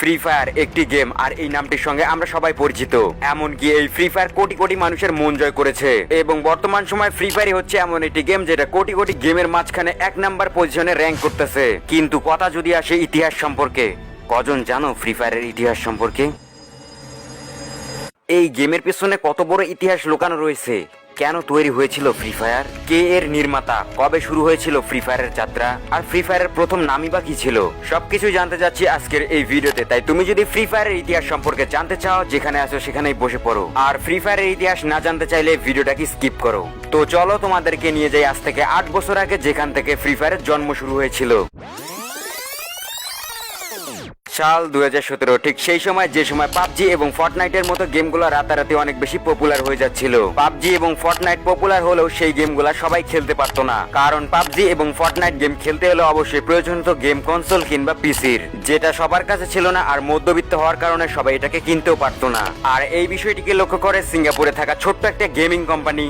Free fire একটি game আর এই নামটির সঙ্গে আমরা সবাই পরিচিত। এমনকি এই ফ্রি ফায়ার কোটি কোটি মানুষের মন জয় করেছে এবং বর্তমান সময় ফ্রি ফায়ারই হচ্ছে এমন একটি গেম যেটা কোটি কোটি গেমের মাঝখানে 1 নাম্বার পজিশনে র্যাঙ্ক করতেছে। কিন্তু কথা যদি আসে ইতিহাস সম্পর্কে, কজন জানো ফ্রি ফায়ারের ইতিহাস সম্পর্কে? এই গেমের পেছনে কত বড় ইতিহাস লুকানো রয়েছে, কেন তৈরি হয়েছিল ফ্রি ফায়ার, কে এর নির্মাতা, কবে শুরু হয়েছিল ফ্রি ফায়ারের যাত্রা, আর ফ্রি ফায়ারের প্রথম নামই বা কি ছিল, সবকিছু জানতে যাচ্ছি আজকের এই ভিডিওতে। তাই তুমি যদি ফ্রি ফায়ারের ইতিহাস সম্পর্কে জানতে চাও, যেখানে আছো সেখানেই বসে পড়ো। আর ফ্রি ফায়ারের ইতিহাস না জানতে চাইলে ভিডিওটাকে স্কিপ করো। তো চলো তোমাদেরকে নিয়ে যাই আজ থেকে 8 বছর আগে, যেখান থেকে ফ্রি ফায়ারের জন্ম শুরু হয়েছিল। সাল 2017, ঠিক সেই সময় যে সময় পাবজি এবং ফর্টনাইটের মতো গেমগুলো রাতারাতি অনেক বেশি পপুলার হয়ে যাচ্ছিল। পাবজি এবং ফর্টনাইট পপুলার হলেও সেই গেমগুলো সবাই খেলতে পারতো না, কারণ পাবজি এবং ফর্টনাইট গেম খেলতে হলে অবশ্যই প্রয়োজন হতো গেম কনসোল কিংবা পিসির, যেটা সবার কাছে ছিল না। আর মধ্যবিত্ত হওয়ার কারণে সবাই এটাকে কিনতেও পারতো না। আর এই বিষয়টিকে লক্ষ্য করে সিঙ্গাপুরে থাকা ছোট্ট একটা গেমিং কোম্পানি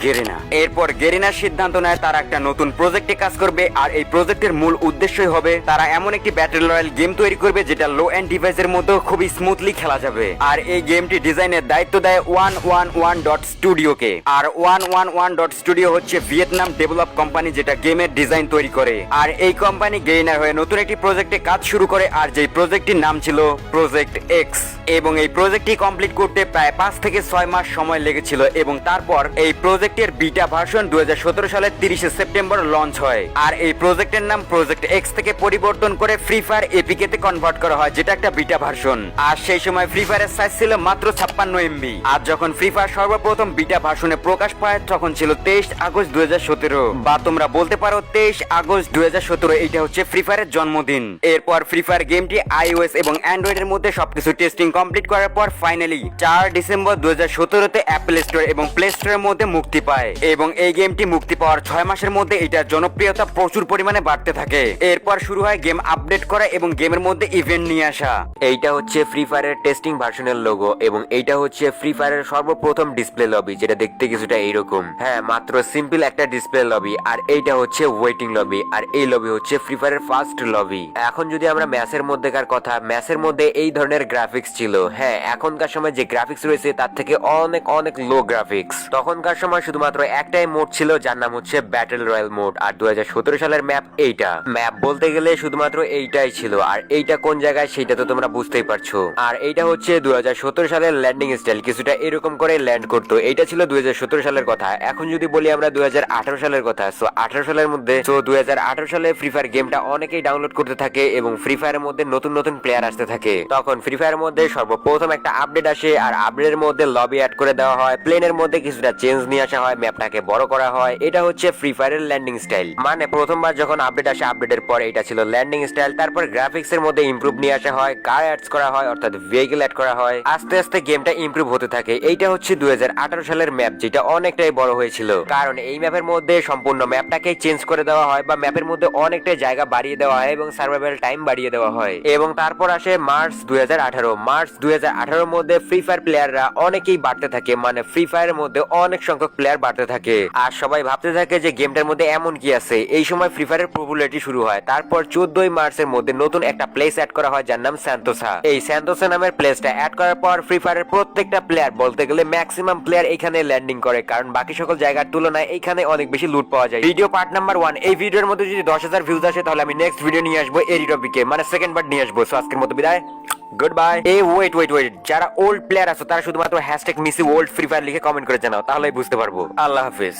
গেরিনা, এরপর গেরিনার সিদ্ধান্ত নেয় তারা একটা নতুন প্রজেক্টে কাজ করবে। আর এই প্রজেক্টের মূল উদ্দেশ্যই হবে তারা এমন একটি ব্যাটল রয়্যাল গেম তৈরি করবে যেটা লো এন্ড ডিভাইসের মধ্যে খুবই স্মুথলি খেলা যাবে। আর এই গেমটি ডিজাইনের দায়িত্ব দেয় 111.studio-কে। আর 111.studio হচ্ছে ভিয়েতনাম ডেভেলপ কোম্পানি, যেটা গেমের ডিজাইন তৈরি করে। আর এই কোম্পানি গেরিনার হয়ে নতুন একটি প্রজেক্টে কাজ শুরু করে, আর যেই প্রজেক্টটির নাম ছিল প্রজেক্ট এক্স। এবং এই প্রজেক্টটি কমপ্লিট করতে প্রায় 5 থেকে 6 মাস সময় লেগেছিল। এবং তারপর এই প্রজেক্টের বিটা ভার্সন 2017 সালের 30 সেপ্টেম্বর লঞ্চ হয়। আর এই প্রজেক্টের নাম প্রজেক্ট এক্স থেকে পরিবর্তন করে ফ্রি ফায়ার এপিকে তে কনভার্ট করা হয়, যেটা একটা বিটা ভার্সন। আর সেই সময় ফ্রি ফায়ারের সাইজ ছিল মাত্র 56 MB। আর যখন ফ্রি ফায়ার সর্বপ্রথম বিটা ভার্সনে প্রকাশ পায় তখন ছিল 23 আগস্ট 2017, বা তোমরা বলতে পারো 23 আগস্ট 2017। এইটা হচ্ছে ফ্রি ফায়ারের জন্মদিন। এরপর ফ্রি ফায়ার গেমটি iOS এবং অ্যান্ড্রয়েড এর মধ্যে সবকিছু টেস্টিং কমপ্লিট করার পর ফাইনালি 4 ডিসেম্বর 2017 তে অ্যাপল স্টোর এবং প্লে স্টোরের মধ্যে মুক্তি পায়। এবং এই গেমটি মুক্তি পাওয়ার 6 মাসের মধ্যে এটার জনপ্রিয়তা প্রচুর পরিমাণে বাড়তে থাকে। এরপর শুরু হয় গেম আপডেট করা এবং গেমের মধ্যে ইভেন্ট নিয়ে আসা। এইটা হচ্ছে ফ্রি ফায়ারের টেস্টিং ভার্সনের লোগো, এবং এইটা হচ্ছে ফ্রি ফায়ারের সর্বপ্রথম ডিসপ্লে লবি, যেটা দেখতে কিছুটা এইরকম। হ্যাঁ, মাত্র সিম্পল একটা ডিসপ্লে লবি। আর এইটা হচ্ছে ওয়েটিং লবি, আর এই লবি হচ্ছে ফ্রি ফায়ারের ফার্স্ট লবি। এখন যদি আমরা ম্যাচের মধ্যেকার কথা, ম্যাচের মধ্যে এই ধরনের গ্রাফিক্স ছিল। হ্যাঁ, এখনকার সময় যে গ্রাফিক্স রয়েছে তার থেকে অনেক অনেক লো গ্রাফিক্স। তখনকার সময় শুধুমাত্র একটাই মোড ছিল, যার নাম হচ্ছে ব্যাটল রয়্যাল মোড। আর 2017 সালের ম্যাপ এইটা। ম্যাপ বলতে গেলে শুধুমাত্র এইটাই ছিল। আর এইটা কোন জায়গায় সেটা তো তোমরা বুঝতেই পারছো। আর এইটা হচ্ছে 2017 সালের ল্যান্ডিং স্টাইল, কিছুটা এরকম করে ল্যান্ড করতো। এইটা ছিল 2017 সালের কথা। এখন যদি বলি আমরা 2018 সালের কথা, সো 18 সালের মধ্যে 2018 সালে ফ্রি ফায়ার গেমটা অনেকেই ডাউনলোড করতে থাকে এবং ফ্রি ফায়ারের মধ্যে নতুন নতুন প্লেয়ার আসতে থাকে। তখন ফ্রি ফায়ারের মধ্যে সর্বপ্রথম একটা আপডেট আসে, আর আপডেটের মধ্যে লবি অ্যাড করে দেওয়া হয়, প্লেনের মধ্যে কিছুটা চেঞ্জ নিয়ে আসা হয়, ম্যাপটাকে বড় করা হয়। এটা হচ্ছে ফ্রি ফায়ারের ল্যান্ডিং স্টাইল। মানে প্রথমবার যখন আপডেট আসে, আপডেটের পরে এটা ছিল ল্যান্ডিং স্টাইল। তারপর গ্রাফিক্স এর মধ্যে ইমপ্রুভ নিয়ে আসা হয়, কার অ্যাডস করা হয়, অর্থাৎ ভেহিকল অ্যাড করা হয়। আস্তে আস্তে গেমটা ইমপ্রুভ হতে থাকে। এইটা হচ্ছে 2018 সালের ম্যাপ, যেটা অনেকটাই বড় হয়েছিল, কারণ এই ম্যাপের মধ্যে সম্পূর্ণ ম্যাপটাকে চেঞ্জ করে দেওয়া হয়, বা ম্যাপের মধ্যে অনেকটাই জায়গা বাড়িয়ে দেওয়া হয় এবং সার্ভাইভাল টাইম বাড়িয়ে দেওয়া হয়। এবং তারপর আসে মার্চ 2018। মার্চ 2018 মধ্যে ফ্রি ফায়ার প্লেয়াররা অনেকেই বাড়তে থাকে, মানে ফ্রি ফায়ারের মধ্যে অনেক সংখ্যক প্লেয়ার বাড়তে থাকে। আর সবাই ভাবতে থাকে যে গেমটার মধ্যে এমন কি আছে। এই সময় ফ্রি ফায়ারের পপুলারিটি শুরু হয়। তারপর 14 মার্চের মধ্যে নতুন একটা প্লেস অ্যাড করা হয়, যার নাম স্যান্তোসা। এই স্যান্তোসা নামের প্লেসটা অ্যাড করার পর ফ্রি ফায়ারের প্রত্যেকটা প্লেয়ার, বলতে গেলে ম্যাক্সিমাম প্লেয়ার এখানে ল্যান্ডিং করে, কারণ বাকি সকল জায়গার তুলনায় এখানে অনেক বেশি লুট পাওয়া যায়। ভিডিও পার্ট নাম্বার 1, এই ভিডিওর মধ্যে যদি 10,000 ভিউজ আসে তাহলে আমি নেক্সট ভিডিও নিয়ে আসবো এই টপিকে, মানে সেকেন্ড পার্ট নিয়ে আসবো। সো আজকের মতো বিদায়, গুড বাই। এই ওয়েট, যারা ওল্ড প্লেয়ার আছো তারা শুধুমাত্র #MissyOldFreeFire লিখে কমেন্ট করে জানাও, তাহলেই বুঝতে পারবো। আল্লাহ হাফেজ।